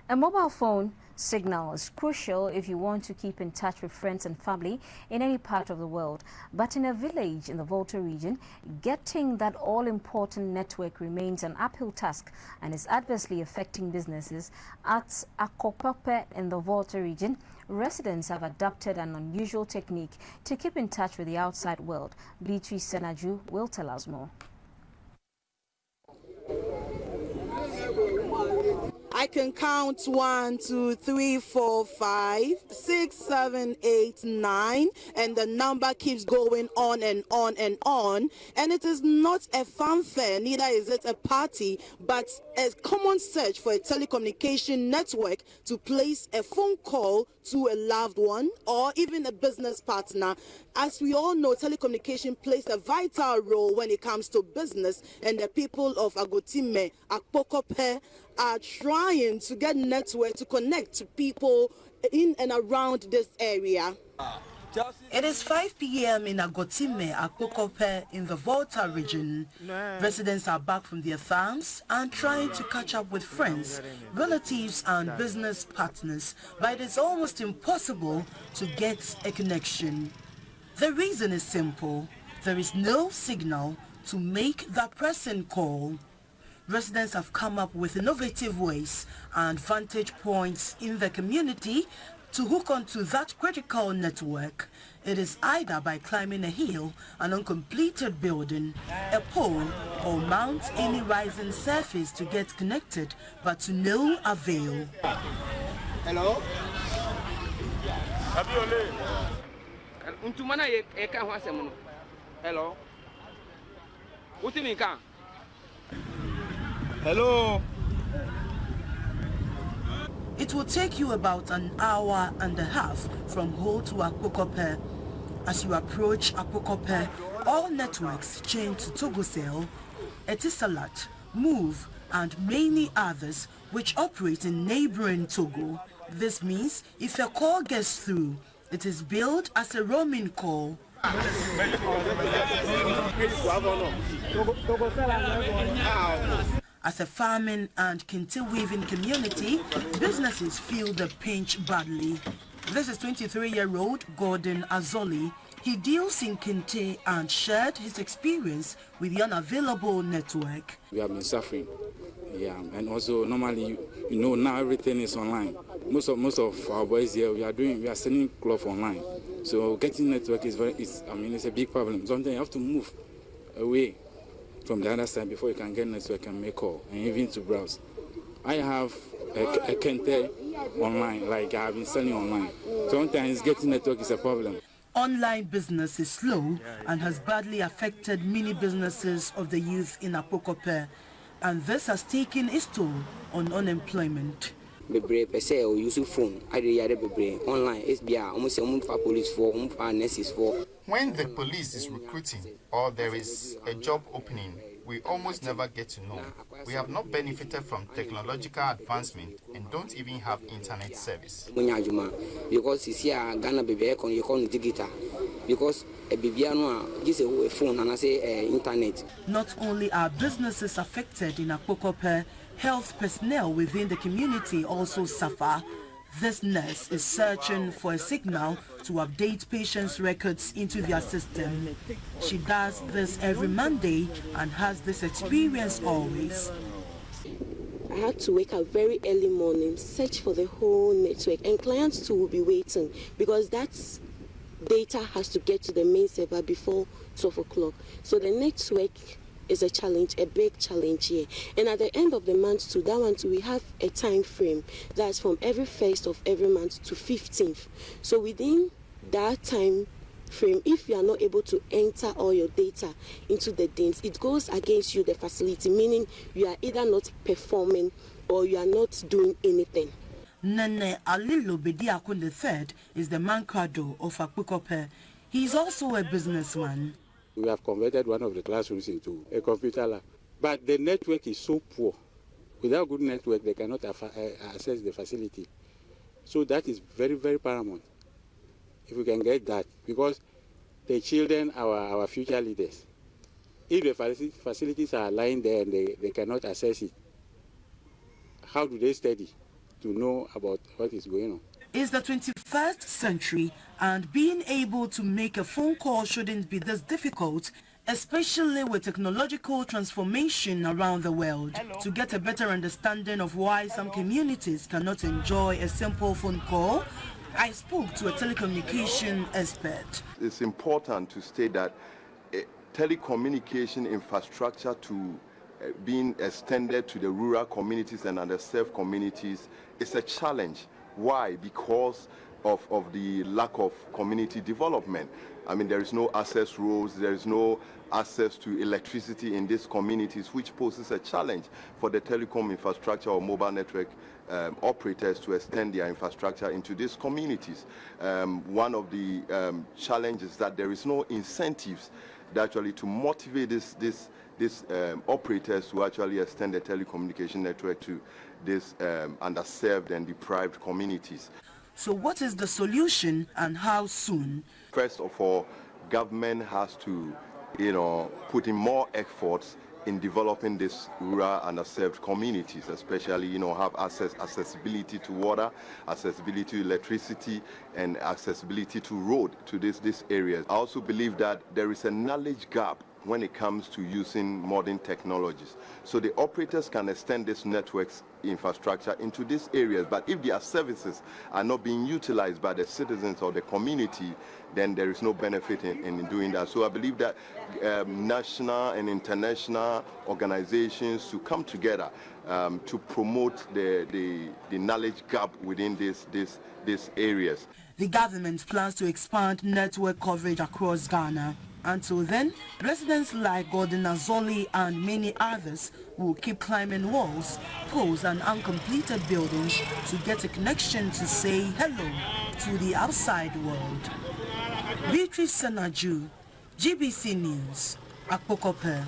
A mobile phone signal is crucial if you want to keep in touch with friends and family in any part of the world. But in a village in the Volta region, getting that all-important network remains an uphill task and is adversely affecting businesses. At Akpokope in the Volta region, residents have adopted an unusual technique to keep in touch with the outside world. Beatrice Senaju will tell us more. I can count 1, 2, 3, 4, 5, 6, 7, 8, 9, and the number keeps going on and on and on. And it is not a fanfare, neither is it a party, but a common search for a telecommunication network to place a phone call to a loved one or even a business partner. As we all know, telecommunication plays a vital role when it comes to business, and the people of Akpokope are trying to get network to connect to people in and around this area. It is 5 p.m. in Akpokope in the Volta region. Residents are back from their farms and trying to catch up with friends, relatives and business partners, but it is almost impossible to get a connection. The reason is simple. There is no signal to make that person call. Residents have come up with innovative ways and vantage points in the community to hook onto that critical network. It is either by climbing a hill, an uncompleted building, a pole, or mount any rising surface to get connected, but to no avail. Hello? Hello? What do you mean? Hello? It will take you about an hour and a half from Ho to Akpokope. As you approach Akpokope, all networks change to Togocell, Etisalat, Move, and many others which operate in neighboring Togo. This means if a call gets through, it is billed as a roaming call. As a farming and kente weaving community, businesses feel the pinch badly. This is 23-year-old Gordon Azoli. He deals in kente and shared his experience with the unavailable network. We have been suffering, and also normally, now everything is online. Most of our boys here, we are selling cloth online. So getting network is it's a big problem. Sometimes you have to move away from the other side before you can get network and make call, and even to browse. I have a kente online, like I have been selling online. Sometimes getting network is a problem. Online business is slow and has badly affected many businesses of the youth in Akpokope, and this has taken its toll on unemployment. When the police is recruiting or there is a job opening, we almost never get to know. We have not benefited from technological advancement and don't even have internet service. Because Ghana because a phone and I say internet. Not only are businesses affected in Akpokope, health personnel within the community also suffer. This nurse is searching for a signal to update patients' records into their system. She does this every Monday and has this experience always. I had to wake up very early morning, search for the whole network, and clients too will be waiting because that's data has to get to the main server before 12 o'clock. So the network is a challenge, a big challenge here. And at the end of the month to that one too, we have a time frame that's from every 1st of every month to 15th. So within that time frame, if you are not able to enter all your data into the DIMS, it goes against you, the facility, meaning you are either not performing or you are not doing anything. Nene Alilo Bediakun III is the Mankrado of Akpokope. He is also a businessman. We have converted one of the classrooms into a computer lab, but the network is so poor. Without good network, they cannot access the facility. So that is very, very paramount. If we can get that, because the children are our future leaders. If the facilities are lying there and they cannot access it, how do they study? to know about what is going on. It's the 21st century, and being able to make a phone call shouldn't be this difficult, especially with technological transformation around the world. To get a better understanding of why some communities cannot enjoy a simple phone call, I spoke to a telecommunication expert. It's important to state that telecommunication infrastructure to being extended to the rural communities and underserved communities is a challenge. Why? Because of the lack of community development. I mean, there is no access roads, there is no access to electricity in these communities, which poses a challenge for the telecom infrastructure or mobile network operators to extend their infrastructure into these communities. One of the challenges is that there is no incentives actually to motivate these operators to actually extend the telecommunication network to these underserved and deprived communities. So what is the solution and how soon? First of all, government has to, put in more efforts in developing these rural underserved communities, especially, have accessibility to water, accessibility to electricity, and accessibility to road to these areas. I also believe that there is a knowledge gap when it comes to using modern technologies. So the operators can extend this network's infrastructure into these areas, but if their services are not being utilized by the citizens or the community, then there is no benefit in doing that. So I believe that national and international organizations to come together to promote the knowledge gap within these areas. The government plans to expand network coverage across Ghana. Until then, residents like Gordon Azoli and many others will keep climbing walls, poles and uncompleted buildings to get a connection to say hello to the outside world. Beatrice Senaju, GBC News, Akpokope.